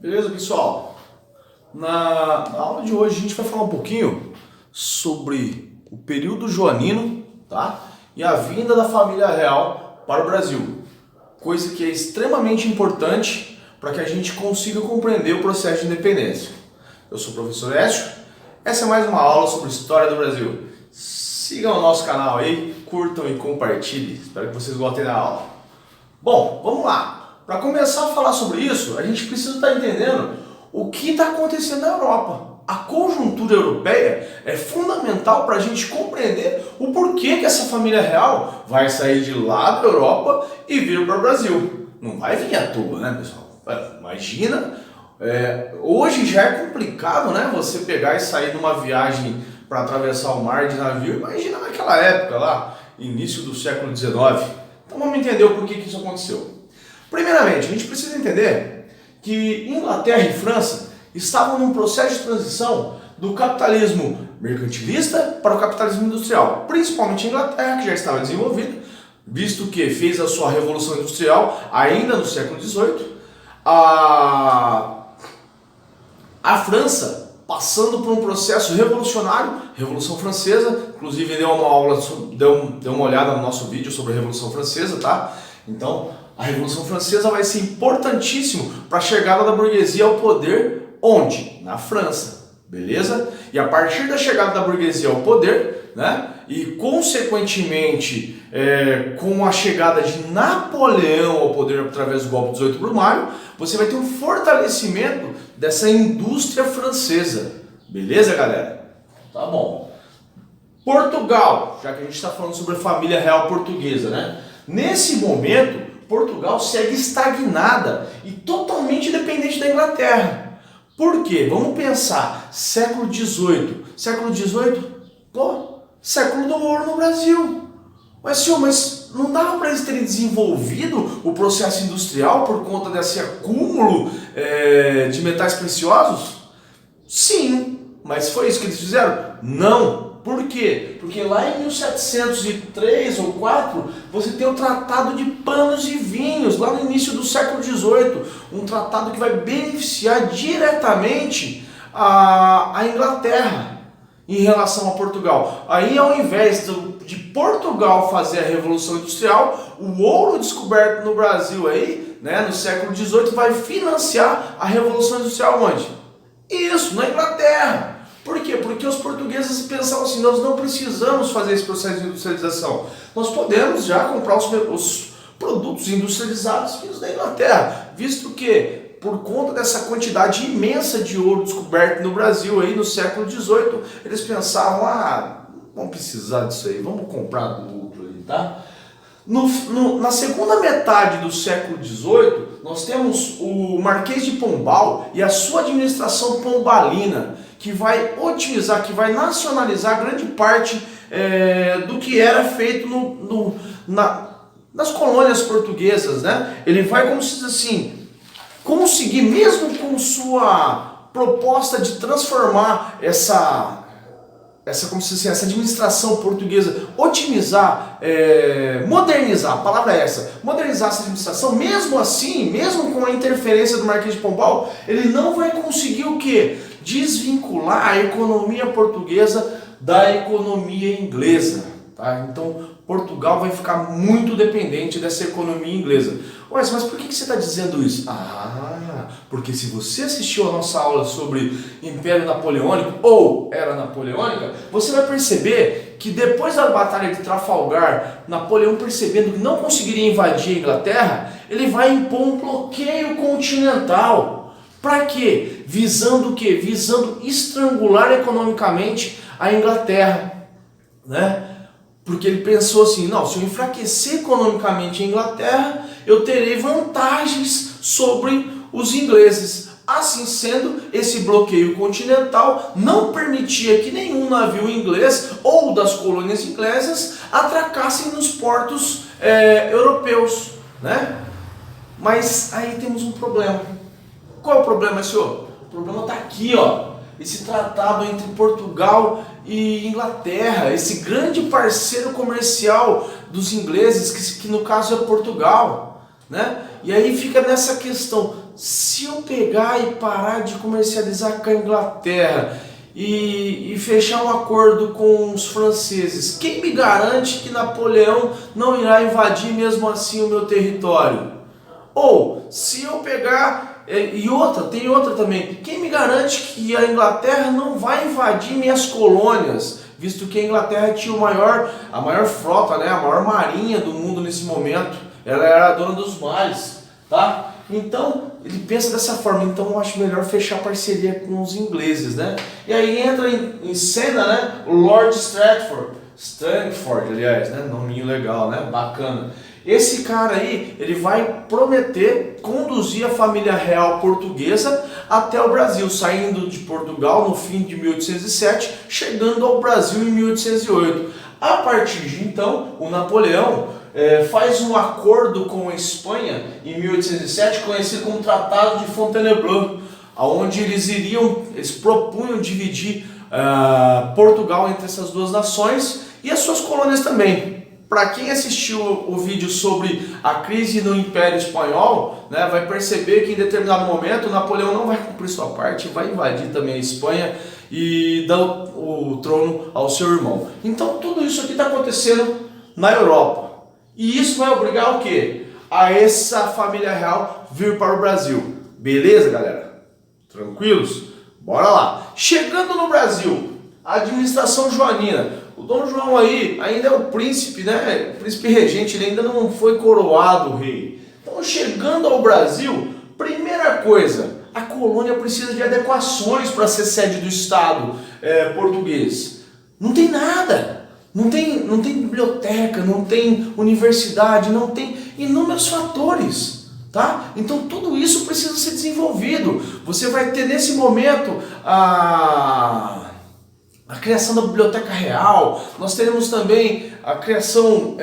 Beleza, pessoal? Na aula de hoje a gente vai falar um pouquinho sobre o período joanino, tá? E a vinda da família real para o Brasil. Coisa que é extremamente importante para que a gente consiga compreender o processo de independência. Eu sou o professor Écio. Essa é mais uma aula sobre história do Brasil. Sigam o nosso canal aí, curtam e compartilhem. Espero que vocês gostem da aula. Bom, vamos lá. Para começar a falar sobre isso, a gente precisa estar entendendo o que está acontecendo na Europa. A conjuntura europeia é fundamental para a gente compreender o porquê que essa família real vai sair de lá da Europa e vir para o Brasil. Não vai vir à toa, né, pessoal? Imagina, hoje já é complicado, né, você pegar e sair numa viagem para atravessar o mar de navio. Imagina naquela época lá, início do século XIX. Então vamos entender o porquê que isso aconteceu. Primeiramente, a gente precisa entender que Inglaterra e França estavam num processo de transição do capitalismo mercantilista para o capitalismo industrial. Principalmente a Inglaterra, que já estava desenvolvida, visto que fez a sua revolução industrial ainda no século XVIII. A França passando por um processo revolucionário, Revolução Francesa, inclusive deu uma aula, deu uma olhada no nosso vídeo sobre a Revolução Francesa, tá? Então, a Revolução Francesa vai ser importantíssimo para a chegada da burguesia ao poder, onde? Na França, beleza? E a partir da chegada da burguesia ao poder, né? E consequentemente, com a chegada de Napoleão ao poder através do golpe 18 Brumário, você vai ter um fortalecimento dessa indústria francesa, beleza, galera? Tá bom. Portugal, já que a gente está falando sobre a família real portuguesa, né? Nesse momento, Portugal segue estagnada e totalmente dependente da Inglaterra. Por quê? Vamos pensar, século XVIII. Século XVIII? Pô, século do ouro no Brasil. Mas, senhor, não dava para eles terem desenvolvido o processo industrial por conta desse acúmulo de metais preciosos? Sim, mas foi isso que eles fizeram? Não. Por quê? Porque lá em 1703 ou 4, você tem o Tratado de Panos e Vinhos, lá no início do século XVIII, um tratado que vai beneficiar diretamente a Inglaterra em relação a Portugal. Aí, ao invés de Portugal fazer a Revolução Industrial, o ouro descoberto no Brasil aí, né, no século XVIII, vai financiar a Revolução Industrial onde? Isso, na Inglaterra. Por quê? Porque os portugueses pensavam assim, nós não precisamos fazer esse processo de industrialização. Nós podemos já comprar os produtos industrializados vindos da Inglaterra, visto que, por conta dessa quantidade imensa de ouro descoberto no Brasil aí no século XVIII, eles pensavam, vamos precisar disso aí, vamos comprar do lucro aí, tá? Na segunda metade do século XVIII, nós temos o Marquês de Pombal e a sua administração pombalina, que vai otimizar, que vai nacionalizar grande parte do que era feito nas colônias portuguesas, né? Ele vai, como se diz assim, conseguir, mesmo com sua proposta de transformar essa administração portuguesa, otimizar, modernizar, a palavra é essa, modernizar essa administração, mesmo assim, mesmo com a interferência do Marquês de Pombal, ele não vai conseguir o quê? Desvincular a economia portuguesa da economia inglesa. Tá? Então, Portugal vai ficar muito dependente dessa economia inglesa. Ué, mas por que você está dizendo isso? Porque se você assistiu a nossa aula sobre Império Napoleônico ou Era Napoleônica, você vai perceber que depois da Batalha de Trafalgar, Napoleão, percebendo que não conseguiria invadir a Inglaterra, ele vai impor um bloqueio continental. Para quê? Visando o quê? Visando estrangular economicamente a Inglaterra, né? Porque ele pensou assim, não, se eu enfraquecer economicamente a Inglaterra, eu terei vantagens sobre os ingleses. Assim sendo, esse bloqueio continental não permitia que nenhum navio inglês ou das colônias inglesas atracassem nos portos europeus, né? Mas aí temos um problema. Qual é o problema, senhor? O problema está aqui, ó. Esse tratado entre Portugal e Inglaterra, esse grande parceiro comercial dos ingleses, que no caso é Portugal, né? E aí fica nessa questão, se eu pegar e parar de comercializar com a Inglaterra e fechar um acordo com os franceses, quem me garante que Napoleão não irá invadir mesmo assim o meu território? Ou, se eu pegar, tem outra também, quem me garante que a Inglaterra não vai invadir minhas colônias, visto que a Inglaterra tinha a maior frota, né, a maior marinha do mundo nesse momento, ela era a dona dos mares, tá? Então, ele pensa dessa forma, então eu acho melhor fechar parceria com os ingleses, né? E aí entra em cena, né, o Lord Strangford, aliás, né, nominho legal, né, bacana. Esse cara aí, ele vai prometer conduzir a família real portuguesa até o Brasil, saindo de Portugal no fim de 1807, chegando ao Brasil em 1808. A partir de então, o Napoleão faz um acordo com a Espanha em 1807, conhecido como Tratado de Fontainebleau, onde eles propunham dividir Portugal entre essas duas nações e as suas colônias também. Para quem assistiu o vídeo sobre a crise no Império Espanhol, né, vai perceber que em determinado momento Napoleão não vai cumprir sua parte, vai invadir também a Espanha e dar o trono ao seu irmão. Então tudo isso aqui está acontecendo na Europa. E isso vai obrigar o quê? A essa família real vir para o Brasil. Beleza, galera? Tranquilos? Bora lá. Chegando no Brasil, a administração joanina. O Dom João aí ainda é o príncipe, né? O príncipe regente, ele ainda não foi coroado rei. Então, chegando ao Brasil, primeira coisa, a colônia precisa de adequações para ser sede do Estado português. Não tem nada. Não tem biblioteca, não tem universidade, não tem inúmeros fatores, tá? Então tudo isso precisa ser desenvolvido. Você vai ter nesse momento a criação da Biblioteca Real, nós teremos também a criação,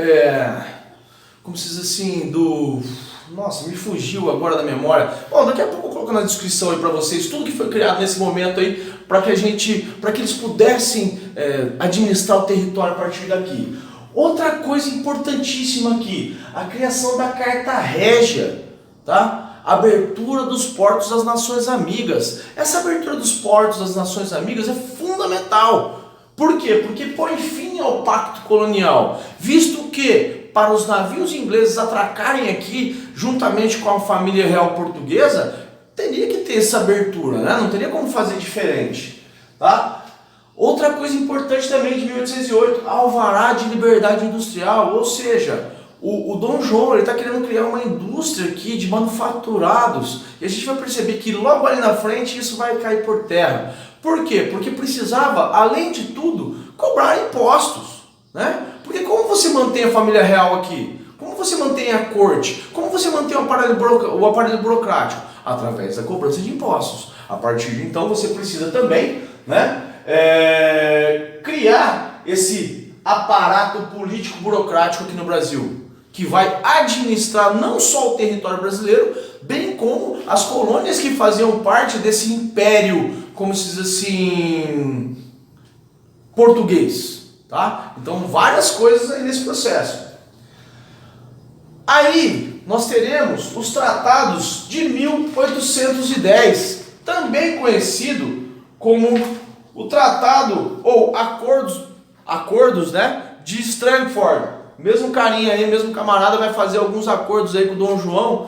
como se diz assim, Nossa, me fugiu agora da memória. Bom, daqui a pouco eu coloco na descrição aí para vocês tudo que foi criado nesse momento aí, para que eles pudessem administrar o território a partir daqui. Outra coisa importantíssima aqui, a criação da Carta Régia, tá? Abertura dos portos das Nações Amigas. Essa abertura dos portos das Nações Amigas é fundamental. Por quê? Porque põe fim ao pacto colonial, visto que para os navios ingleses atracarem aqui, juntamente com a família real portuguesa, teria que ter essa abertura, né? Não teria como fazer diferente, tá? Outra coisa importante também de 1808, alvará de liberdade industrial, ou seja, o Dom João está querendo criar uma indústria aqui de manufaturados, e a gente vai perceber que logo ali na frente isso vai cair por terra. Por quê? Porque precisava, além de tudo, cobrar impostos, né? Porque como você mantém a família real aqui? Como você mantém a corte? Como você mantém o aparelho burocrático? Através da cobrança de impostos. A partir de então você precisa também, né, criar esse aparato político burocrático aqui no Brasil, que vai administrar não só o território brasileiro, bem como as colônias que faziam parte desse império, como se diz assim, português, tá? Então várias coisas aí nesse processo. Aí nós teremos os tratados de 1810, também conhecido como o tratado ou acordos, né, de Strangford. Mesmo carinha aí, mesmo camarada vai fazer alguns acordos aí com o Dom João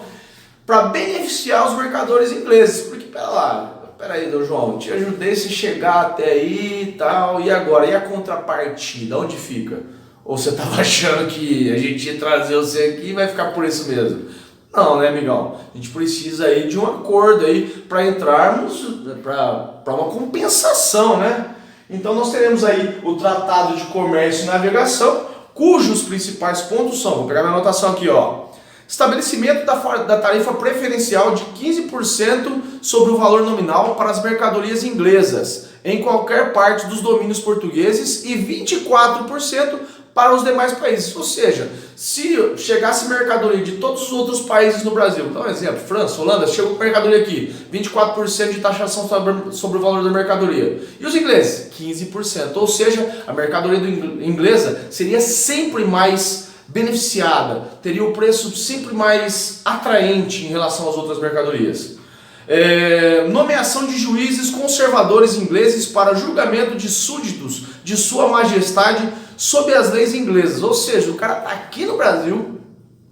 para beneficiar os mercadores ingleses. Porque, pera aí, Dom João, te ajudei a chegar até aí e tal, e agora? E a contrapartida, onde fica? Ou você estava achando que a gente ia trazer você aqui e vai ficar por isso mesmo? Não, né, amigão? A gente precisa aí de um acordo aí para entrarmos para uma compensação, né? Então nós teremos aí o Tratado de Comércio e Navegação, cujos principais pontos são, vou pegar minha anotação aqui, ó. Estabelecimento da tarifa preferencial de 15% sobre o valor nominal para as mercadorias inglesas em qualquer parte dos domínios portugueses e 24% para os demais países. Ou seja, se chegasse mercadoria de todos os outros países no Brasil, então, exemplo, França, Holanda, chegou mercadoria aqui, 24% de taxação sobre o valor da mercadoria. E os ingleses? 15%. Ou seja, a mercadoria inglesa seria sempre mais beneficiada, teria o preço sempre mais atraente em relação às outras mercadorias. Nomeação de juízes conservadores ingleses para julgamento de súditos de Sua Majestade sob as leis inglesas. Ou seja, o cara está aqui no Brasil,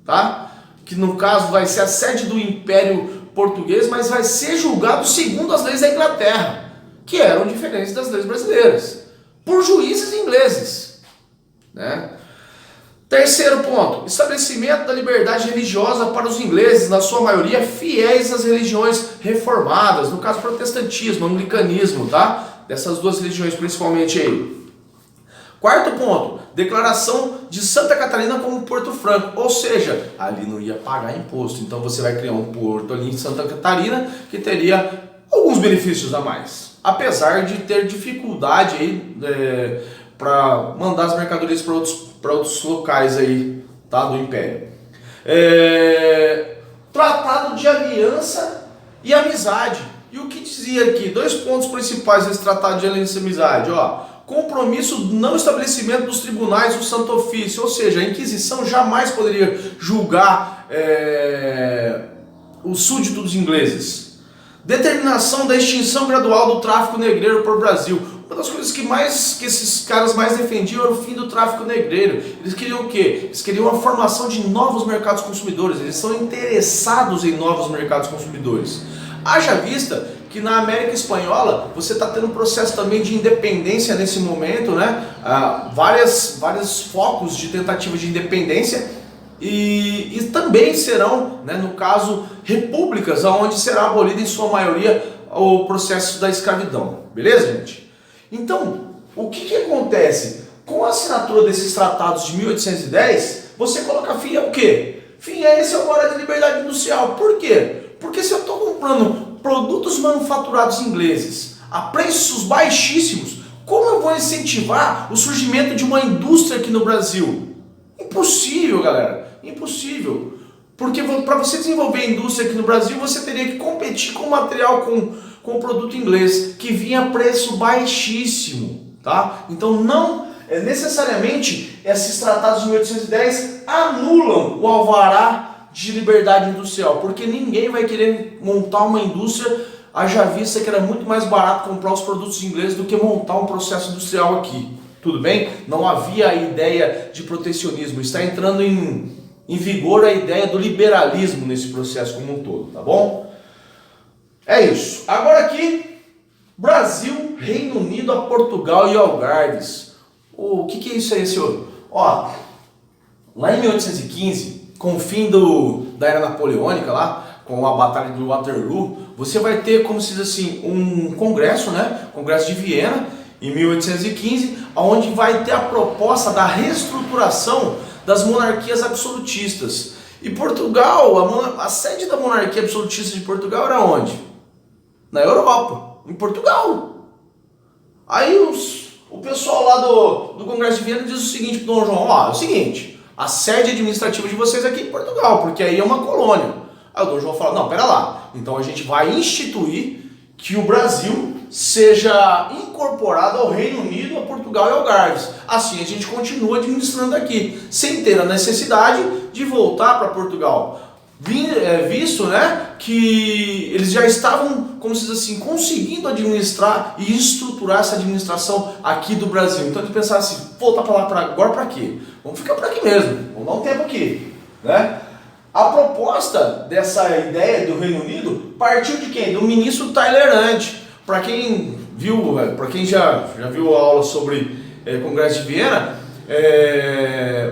tá? Que no caso vai ser a sede do Império Português, mas vai ser julgado segundo as leis da Inglaterra, que eram diferentes das leis brasileiras, por juízes ingleses, né? Terceiro ponto, estabelecimento da liberdade religiosa para os ingleses, na sua maioria fiéis às religiões reformadas, no caso protestantismo, anglicanismo, tá? Dessas duas religiões principalmente aí. Quarto ponto, declaração de Santa Catarina como Porto Franco, ou seja, ali não ia pagar imposto, então você vai criar um porto ali em Santa Catarina que teria alguns benefícios a mais, apesar de ter dificuldade aí para mandar as mercadorias para outros locais aí, tá, do Império. Tratado de aliança e amizade. E o que dizia aqui? 2 pontos principais desse tratado de aliança e amizade, ó. Compromisso do não estabelecimento dos tribunais do Santo Ofício, ou seja, a Inquisição jamais poderia julgar o súdito dos ingleses. Determinação da extinção gradual do tráfico negreiro por Brasil. Uma das coisas que esses caras mais defendiam era o fim do tráfico negreiro. Eles queriam o quê? Eles queriam a formação de novos mercados consumidores. Eles são interessados em novos mercados consumidores. Haja vista que na América Espanhola você está tendo um processo também de independência nesse momento, né? Vários focos de tentativa de independência. E também serão, né, no caso, repúblicas, onde será abolido em sua maioria o processo da escravidão. Beleza, gente? Então, o que acontece? Com a assinatura desses tratados de 1810, você coloca fim ao quê? Fim a esse alvará de liberdade industrial. Por quê? Porque se eu estou comprando produtos manufaturados ingleses a preços baixíssimos, como eu vou incentivar o surgimento de uma indústria aqui no Brasil? Impossível, galera. Impossível. Porque para você desenvolver indústria aqui no Brasil, você teria que competir com material, com produto inglês, que vinha a preço baixíssimo, tá? Então não necessariamente esses tratados de 1810 anulam o alvará de liberdade industrial, porque ninguém vai querer montar uma indústria, haja vista que era muito mais barato comprar os produtos ingleses do que montar um processo industrial aqui. Tudo bem? Não havia a ideia de protecionismo, está entrando em vigor a ideia do liberalismo nesse processo como um todo, tá bom? É isso. Agora aqui, Brasil, Reino Unido, a Portugal e Algarves. O que é isso aí, senhor? Ó, lá em 1815, com o fim da era napoleônica lá, com a Batalha de Waterloo, você vai ter, como se diz assim, um congresso, né? Congresso de Viena, em 1815, onde vai ter a proposta da reestruturação das monarquias absolutistas. E Portugal, a sede da monarquia absolutista de Portugal era onde? Na Europa, em Portugal. Aí o pessoal lá do Congresso de Viena diz o seguinte para o Dom João, ó, é o seguinte, a sede administrativa de vocês é aqui em Portugal, porque aí é uma colônia. Aí o Dom João fala, não, pera lá, então a gente vai instituir que o Brasil seja incorporado ao Reino Unido, a Portugal e Algarves. Assim a gente continua administrando aqui, sem ter a necessidade de voltar para Portugal. Visto, né, que eles já estavam, como se diz assim, conseguindo administrar e estruturar essa administração aqui do Brasil. Então eles pensaram assim, voltar para lá agora para quê? Vamos ficar por aqui mesmo, vamos dar um tempo aqui, né? A proposta dessa ideia do Reino Unido partiu de quem? Do ministro Tyler Hunt. Para quem viu, para quem já viu a aula sobre Congresso de Viena,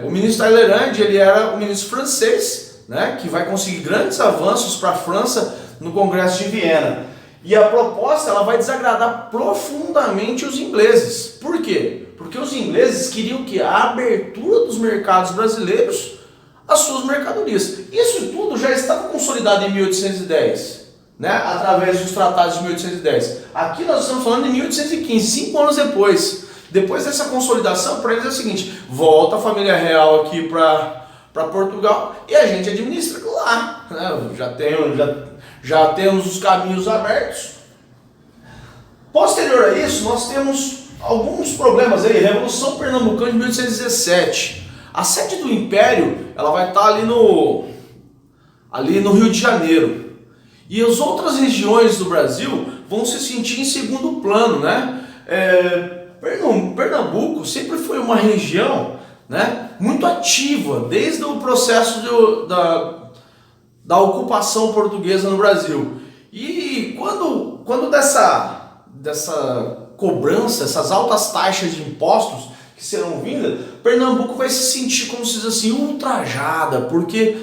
o ministro Tyler Hunt, ele era o ministro francês, né, que vai conseguir grandes avanços para a França no Congresso de Viena. E a proposta ela vai desagradar profundamente os ingleses. Por quê? Porque os ingleses queriam que a abertura dos mercados brasileiros às suas mercadorias. Isso tudo já estava consolidado em 1810. Né, através dos tratados de 1810. Aqui nós estamos falando de 1815, 5 anos depois. Depois dessa consolidação, para eles é o seguinte, volta a família real aqui para Portugal e a gente administra lá. Né? Já temos os caminhos abertos. Posterior a isso, nós temos alguns problemas aí. Revolução Pernambucana de 1817. A sede do Império, ela vai estar ali no Rio de Janeiro. E as outras regiões do Brasil vão se sentir em segundo plano, né? Pernambuco sempre foi uma região, né, muito ativa, desde o processo da ocupação portuguesa no Brasil. E quando dessa cobrança, essas altas taxas de impostos que serão vindas, Pernambuco vai se sentir, como se diz assim, ultrajada, porque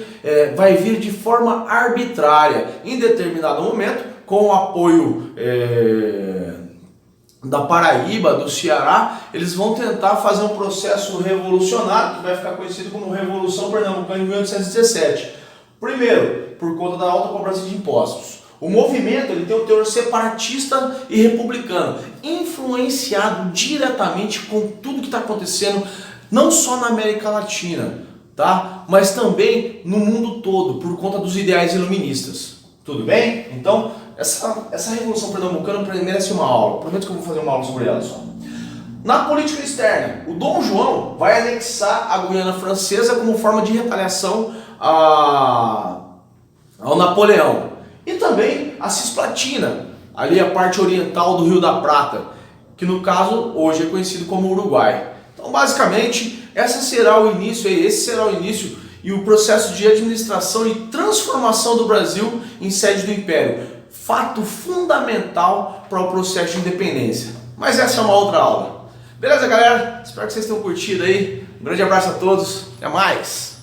vai vir de forma arbitrária, em determinado momento, com o apoio da Paraíba, do Ceará. Eles vão tentar fazer um processo revolucionário, que vai ficar conhecido como Revolução Pernambucana em 1817. Primeiro, por conta da alta cobrança de impostos. O movimento ele tem um teor separatista e republicano, influenciado diretamente com tudo que está acontecendo, não só na América Latina, tá? Mas também no mundo todo, por conta dos ideais iluministas. Tudo bem? Então, essa Revolução Pernambucana merece uma aula. Prometo que eu vou fazer uma aula sobre ela só. Na política externa, o Dom João vai anexar a Guiana Francesa como forma de retaliação ao Napoleão. E também a Cisplatina, ali a parte oriental do Rio da Prata, que no caso hoje é conhecido como Uruguai. Então basicamente esse será o início e o processo de administração e transformação do Brasil em sede do Império. Fato fundamental para o processo de independência. Mas essa é uma outra aula. Beleza, galera? Espero que vocês tenham curtido aí. Um grande abraço a todos. Até mais!